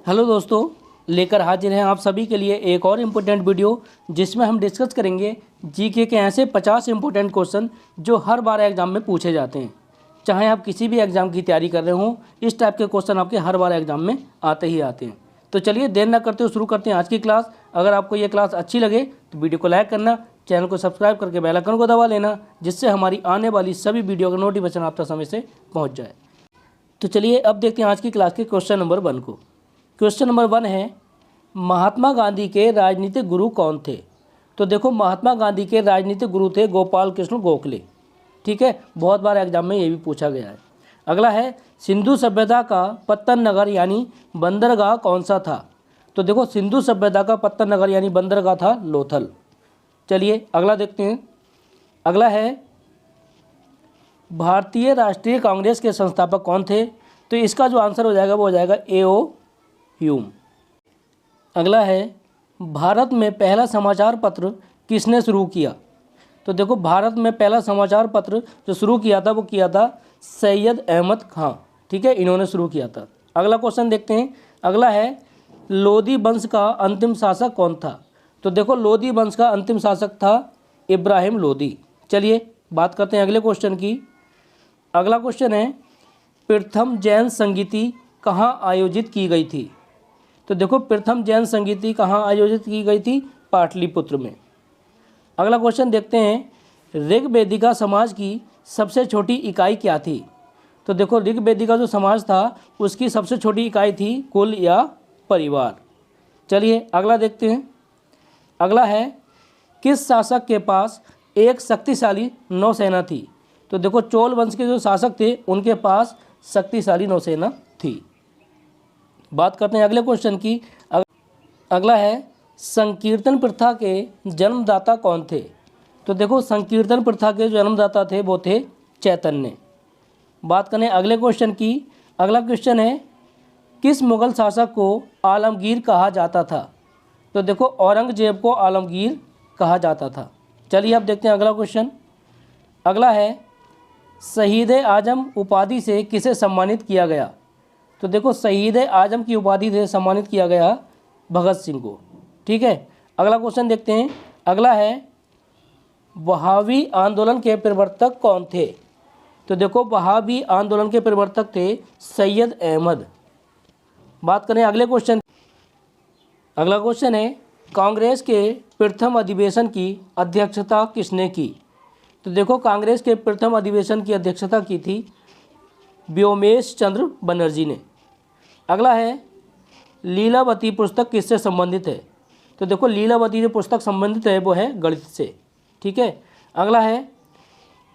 Hello दोस्तों, लेकर हाजिर हैं आप सभी के लिए एक और इम्पोर्टेंट वीडियो जिसमें हम डिस्कस करेंगे जीके के ऐसे 50 इम्पोर्टेंट क्वेश्चन जो हर बार एग्जाम में पूछे जाते हैं। चाहे आप किसी भी एग्ज़ाम की तैयारी कर रहे हों, इस टाइप के क्वेश्चन आपके हर बार एग्जाम में आते ही आते हैं। तो चलिए देर ना करते हुए शुरू करते हैं आज की क्लास। अगर आपको ये क्लास अच्छी लगे तो वीडियो को लाइक करना, चैनल को सब्सक्राइब करके बेल आइकन को दबा लेना, जिससे हमारी आने वाली सभी वीडियो का नोटिफिकेशन आप तक समय से पहुँच जाए। तो चलिए अब देखते हैं आज की क्लास के क्वेश्चन नंबर 1 को। क्वेश्चन नंबर 1 है, महात्मा गांधी के राजनीतिक गुरु कौन थे? तो देखो, महात्मा गांधी के राजनीतिक गुरु थे गोपाल कृष्ण गोखले। ठीक है, बहुत बार एग्जाम में ये भी पूछा गया है। अगला है, सिंधु सभ्यता का पत्तन नगर यानी बंदरगाह कौन सा था? तो देखो, सिंधु सभ्यता का पत्तन नगर यानी बंदरगाह था लोथल। चलिए अगला देखते हैं। अगला है, भारतीय राष्ट्रीय कांग्रेस के संस्थापक कौन थे? तो इसका जो आंसर हो जाएगा वो हो जाएगा A.O. ह्यूम। अगला है, भारत में पहला समाचार पत्र किसने शुरू किया? तो देखो, भारत में पहला समाचार पत्र जो शुरू किया था वो किया था सैयद अहमद खां। ठीक है, इन्होंने शुरू किया था। अगला क्वेश्चन देखते हैं। अगला है, लोदी वंश का अंतिम शासक कौन था? तो देखो, लोदी वंश का अंतिम शासक था इब्राहिम लोदी। चलिए बात करते हैं अगले क्वेश्चन की। अगला क्वेश्चन है, प्रथम जैन संगीति कहाँ आयोजित की गई थी? तो देखो, प्रथम जैन संगीति कहाँ आयोजित की गई थी? पाटलिपुत्र में। अगला क्वेश्चन देखते हैं, ऋग्वेदिका समाज की सबसे छोटी इकाई क्या थी? तो देखो, ऋग्वेदिका जो समाज था उसकी सबसे छोटी इकाई थी कुल या परिवार। चलिए अगला देखते हैं। अगला है, किस शासक के पास एक शक्तिशाली नौसेना थी? तो देखो, चोल वंश के जो शासक थे उनके पास शक्तिशाली नौसेना थी। बात करते हैं अगले क्वेश्चन की। अगला है, संकीर्तन प्रथा के जन्मदाता कौन थे? तो देखो, संकीर्तन प्रथा के जो जन्मदाता थे वो थे चैतन्य। बात करें अगले क्वेश्चन की। अगला क्वेश्चन है, किस मुगल शासक को आलमगीर कहा जाता था? तो देखो, औरंगजेब को आलमगीर कहा जाता था। चलिए अब देखते हैं अगला क्वेश्चन। अगला है, शहीद आजम उपाधि से किसे सम्मानित किया गया? तो देखो, शहीद आजम की उपाधि से सम्मानित किया गया भगत सिंह को। ठीक है, अगला क्वेश्चन देखते हैं। अगला है, वहाबी आंदोलन के प्रवर्तक कौन थे? तो देखो, वहाबी आंदोलन के प्रवर्तक थे सैयद अहमद। बात करें अगले क्वेश्चन। अगला क्वेश्चन है, कांग्रेस के प्रथम अधिवेशन की अध्यक्षता किसने की? तो देखो, कांग्रेस के प्रथम अधिवेशन की अध्यक्षता की थी व्योमेश चंद्र बनर्जी ने। अगला है, लीलावती पुस्तक किससे संबंधित है? तो देखो, लीलावती जो पुस्तक संबंधित है वो है गणित से। ठीक है, अगला है,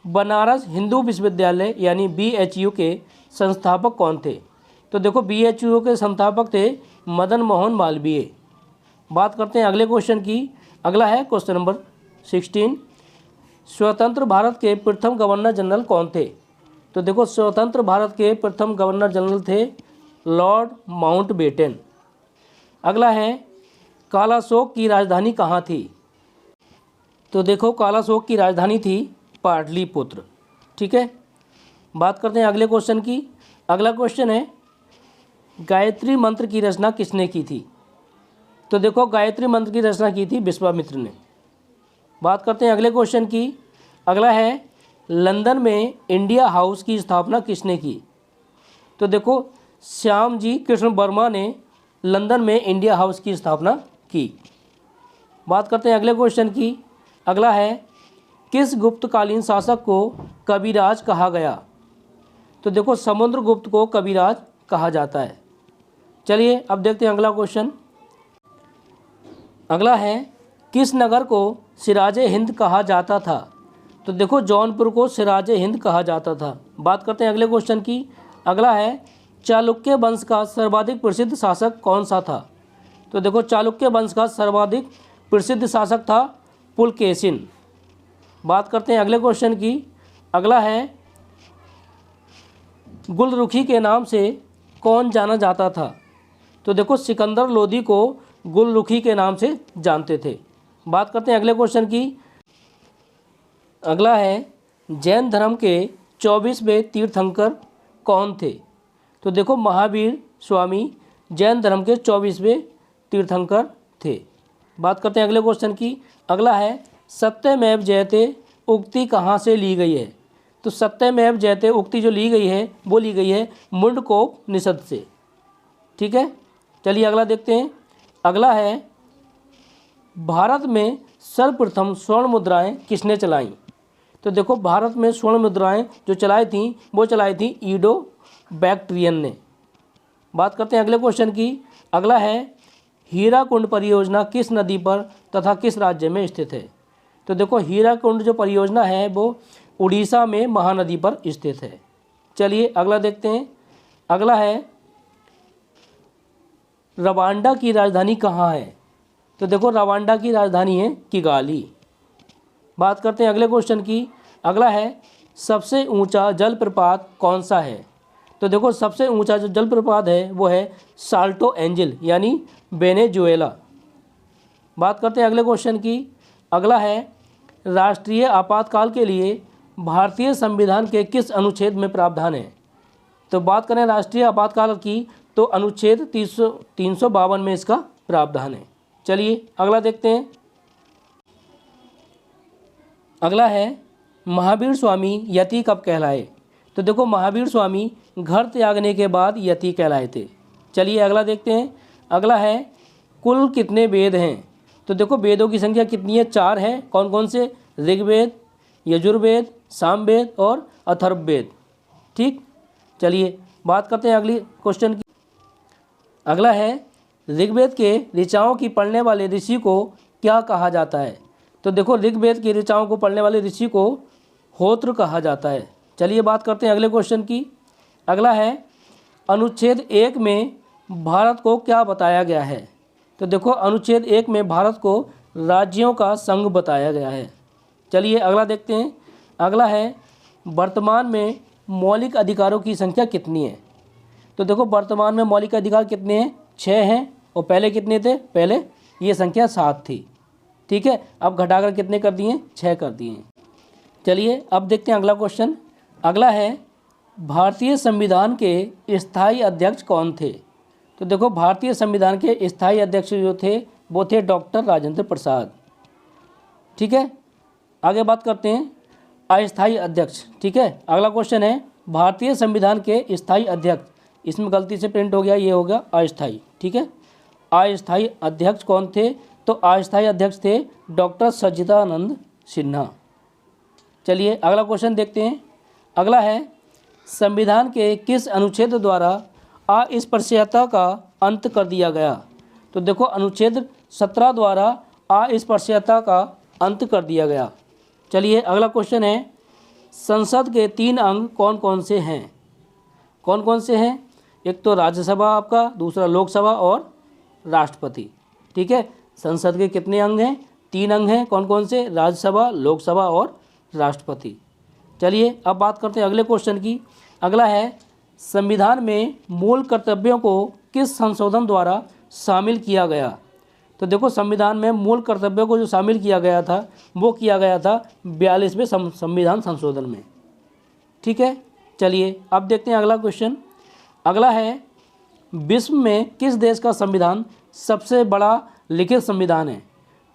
बनारस हिंदू विश्वविद्यालय यानी BHU के संस्थापक कौन थे? तो देखो, BHU के संस्थापक थे मदन मोहन मालवीय। बात करते हैं अगले क्वेश्चन की। अगला है क्वेश्चन नंबर 16, स्वतंत्र भारत के प्रथम गवर्नर जनरल कौन थे? तो देखो, स्वतंत्र भारत के प्रथम गवर्नर जनरल थे लॉर्ड माउंटबेटन। अगला है, कालाशोक की राजधानी कहाँ थी? तो देखो, कालाशोक की राजधानी थी पाटलिपुत्र। ठीक है, बात करते हैं अगले क्वेश्चन की। अगला क्वेश्चन है, गायत्री मंत्र की रचना किसने की थी? तो देखो, गायत्री मंत्र की रचना की थी विश्वामित्र ने। बात करते हैं अगले क्वेश्चन की। अगला है, लंदन में इंडिया हाउस की स्थापना किसने की? तो देखो, श्यामजी कृष्ण वर्मा ने लंदन में इंडिया हाउस की स्थापना की। बात करते हैं अगले क्वेश्चन की। अगला है, किस गुप्तकालीन शासक को कविराज कहा गया? तो देखो, समुद्रगुप्त को कविराज कहा जाता है। चलिए अब देखते हैं अगला क्वेश्चन। अगला है, किस नगर को सिराजे हिंद कहा जाता था? तो देखो, जौनपुर को सिराजे हिंद कहा जाता था। बात करते हैं अगले क्वेश्चन की। अगला है, चालुक्य वंश का सर्वाधिक प्रसिद्ध शासक कौन सा था? तो देखो, चालुक्य वंश का सर्वाधिक प्रसिद्ध शासक था पुलकेशिन। बात करते हैं अगले क्वेश्चन की। अगला है, गुलरुखी के नाम से कौन जाना जाता था? तो देखो, सिकंदर लोदी को गुलरुखी के नाम से जानते थे। बात करते हैं अगले क्वेश्चन की। अगला है, जैन धर्म के 24वें तीर्थंकर कौन थे? तो देखो, महावीर स्वामी जैन धर्म के 24वें तीर्थंकर थे। बात करते हैं अगले क्वेश्चन की। अगला है सत्यमेव जयते उक्ति कहाँ से ली गई है? तो सत्यमेव जयते उक्ति जो ली गई है वो ली गई है मुंडकोपनिषद से। ठीक है, चलिए अगला देखते हैं। अगला है भारत में सर्वप्रथम स्वर्ण मुद्राएं किसने चलाई? तो देखो भारत में स्वर्ण मुद्राएं जो चलाई थी वो चलाई थी ईडो बैक्ट्रियन ने। बात करते हैं अगले क्वेश्चन की। अगला है हीराकुंड परियोजना किस नदी पर तथा किस राज्य में स्थित है? तो देखो हीराकुंड जो परियोजना है वो उड़ीसा में महानदी पर स्थित है। चलिए अगला देखते हैं। अगला है रवांडा की राजधानी कहाँ है? तो देखो रवांडा की राजधानी है किगाली। बात करते हैं अगले क्वेश्चन की। अगला है सबसे ऊंचा जलप्रपात कौन सा है? तो देखो सबसे ऊंचा जो जलप्रपात है वो है साल्टो एंजल यानी वेनेजुएला। बात करते हैं अगले क्वेश्चन की। अगला है राष्ट्रीय आपातकाल के लिए भारतीय संविधान के किस अनुच्छेद में प्रावधान है? तो बात करें राष्ट्रीय आपातकाल की तो अनुच्छेद 352 में इसका प्रावधान है। चलिए अगला देखते हैं। अगला है महावीर स्वामी यति कब कहलाए? तो देखो महावीर स्वामी घर त्यागने के बाद यति कहलाए थे। चलिए अगला देखते हैं। अगला है कुल कितने वेद हैं? तो देखो वेदों की संख्या कितनी है? 4 है। कौन कौन से? ऋग्वेद, यजुर्वेद, सामवेद और अथर्ववेद। ठीक, चलिए बात करते हैं अगली क्वेश्चन की। अगला है ऋग्वेद के ऋचाओं की पढ़ने वाले ऋषि को क्या कहा जाता है? तो देखो ऋग्वेद की ऋचाओं को पढ़ने वाले ऋषि को होत्र कहा जाता है। चलिए बात करते हैं अगले क्वेश्चन की। अगला है अनुच्छेद 1 में भारत को क्या बताया गया है? तो देखो अनुच्छेद 1 में भारत को राज्यों का संघ बताया गया है। चलिए अगला देखते हैं। अगला है वर्तमान में मौलिक अधिकारों की संख्या कितनी है? तो देखो वर्तमान में मौलिक अधिकार कितने हैं? 6 हैं। और पहले कितने थे? पहले ये संख्या 7 थी। ठीक है, अब घटाकर कितने कर दिए? 6 कर दिए। चलिए अब देखते हैं अगला क्वेश्चन। अगला है भारतीय संविधान के स्थायी अध्यक्ष कौन थे? तो देखो भारतीय संविधान के स्थायी अध्यक्ष जो थे वो थे डॉक्टर राजेंद्र प्रसाद। ठीक है, आगे बात करते हैं अस्थायी अध्यक्ष। ठीक है, अगला क्वेश्चन है भारतीय संविधान के स्थायी अध्यक्ष। इसमें गलती से प्रिंट हो गया, ये हो गया अस्थायी। ठीक है, अस्थायी अध्यक्ष कौन थे? तो अस्थायी अध्यक्ष थे डॉक्टर सच्चिदानंद सिन्हा। चलिए अगला क्वेश्चन देखते हैं। अगला है संविधान के किस अनुच्छेद द्वारा अस्पृश्यता का अंत कर दिया गया? तो देखो अनुच्छेद 17 द्वारा अस्पृश्यता का अंत कर दिया गया। चलिए अगला क्वेश्चन है संसद के 3 अंग कौन कौन से हैं? कौन कौन से हैं? एक तो राज्यसभा आपका, दूसरा लोकसभा और राष्ट्रपति। ठीक है, संसद के कितने अंग हैं? 3 अंग हैं। कौन कौन से? राज्यसभा, लोकसभा और राष्ट्रपति। चलिए अब बात करते हैं अगले क्वेश्चन की। अगला है संविधान में मूल कर्तव्यों को किस संशोधन द्वारा शामिल किया गया? तो देखो संविधान में मूल कर्तव्यों को जो शामिल किया गया था वो किया गया था 42वें संविधान संशोधन में। ठीक है, चलिए अब देखते हैं अगला क्वेश्चन। अगला है विश्व में किस देश का संविधान सबसे बड़ा लिखित संविधान है?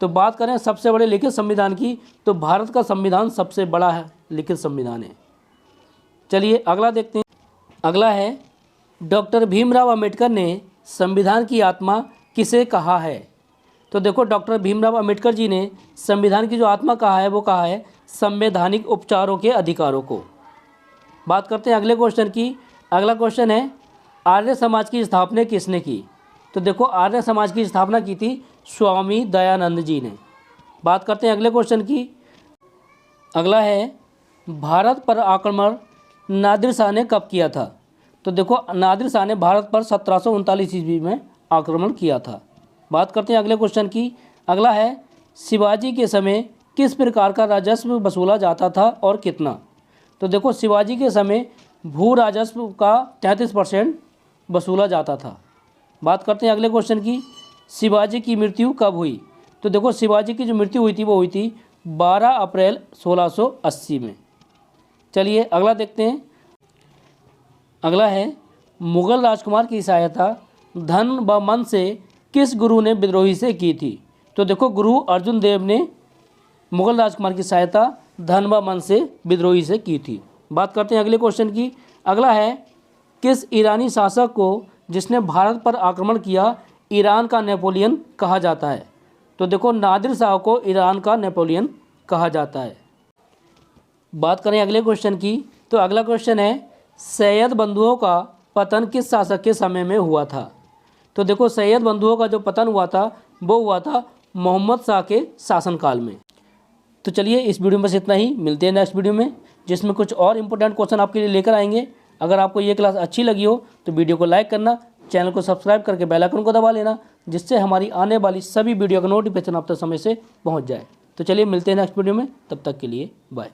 तो बात करें सबसे बड़े लिखित संविधान की तो भारत का संविधान सबसे बड़ा है लिखित संविधान है। चलिए अगला देखते हैं। अगला है डॉक्टर भीमराव अंबेडकर ने संविधान की आत्मा किसे कहा है? तो देखो डॉक्टर भीमराव अंबेडकर जी ने संविधान की जो आत्मा कहा है वो कहा है संवैधानिक उपचारों के अधिकारों को। बात करते हैं अगले क्वेश्चन की। अगला क्वेश्चन है आर्य समाज की स्थापना किसने की? तो देखो आर्य समाज की स्थापना की थी स्वामी दयानंद जी ने। बात करते हैं अगले क्वेश्चन की। अगला है भारत पर आक्रमण नादिर शाह ने कब किया था? तो देखो नादिर शाह ने भारत पर 1739 ईस्वी में आक्रमण किया था। बात करते हैं अगले क्वेश्चन की। अगला है शिवाजी के समय किस प्रकार का राजस्व वसूला जाता था और कितना? तो देखो शिवाजी के समय भू राजस्व का 33% वसूला जाता था। बात करते हैं अगले क्वेश्चन की। शिवाजी की मृत्यु कब हुई? तो देखो शिवाजी की जो मृत्यु हुई थी वो हुई थी 12 अप्रैल 1680 में। चलिए अगला देखते हैं। अगला है मुग़ल राजकुमार की सहायता धन व मन से किस गुरु ने विद्रोही से की थी? तो देखो गुरु अर्जुन देव ने मुगल राजकुमार की सहायता धन व मन से विद्रोही से की थी। बात करते हैं अगले क्वेश्चन की। अगला है, किस ईरानी शासक को जिसने भारत पर आक्रमण किया ईरान का नेपोलियन कहा जाता है? तो देखो नादिर शाह को ईरान का नेपोलियन कहा जाता है। बात करें अगले क्वेश्चन की, तो अगला क्वेश्चन है, सैयद बंधुओं का पतन किस शासक के समय में हुआ था? तो देखो सैयद बंधुओं का जो पतन हुआ था वो हुआ था मोहम्मद शाह के शासनकाल में। तो चलिए इस वीडियो में बस इतना ही, मिलते हैं नेक्स्ट वीडियो में जिसमें कुछ और इंपॉर्टेंट क्वेश्चन आपके लिए लेकर आएंगे। अगर आपको ये क्लास अच्छी लगी हो तो वीडियो को लाइक करना, चैनल को सब्सक्राइब करके बेल आइकन को दबा लेना, जिससे हमारी आने वाली सभी वीडियो का नोटिफिकेशन आप तक समय से पहुंच जाए। तो चलिए मिलते हैं नेक्स्ट वीडियो में, तब तक के लिए बाय।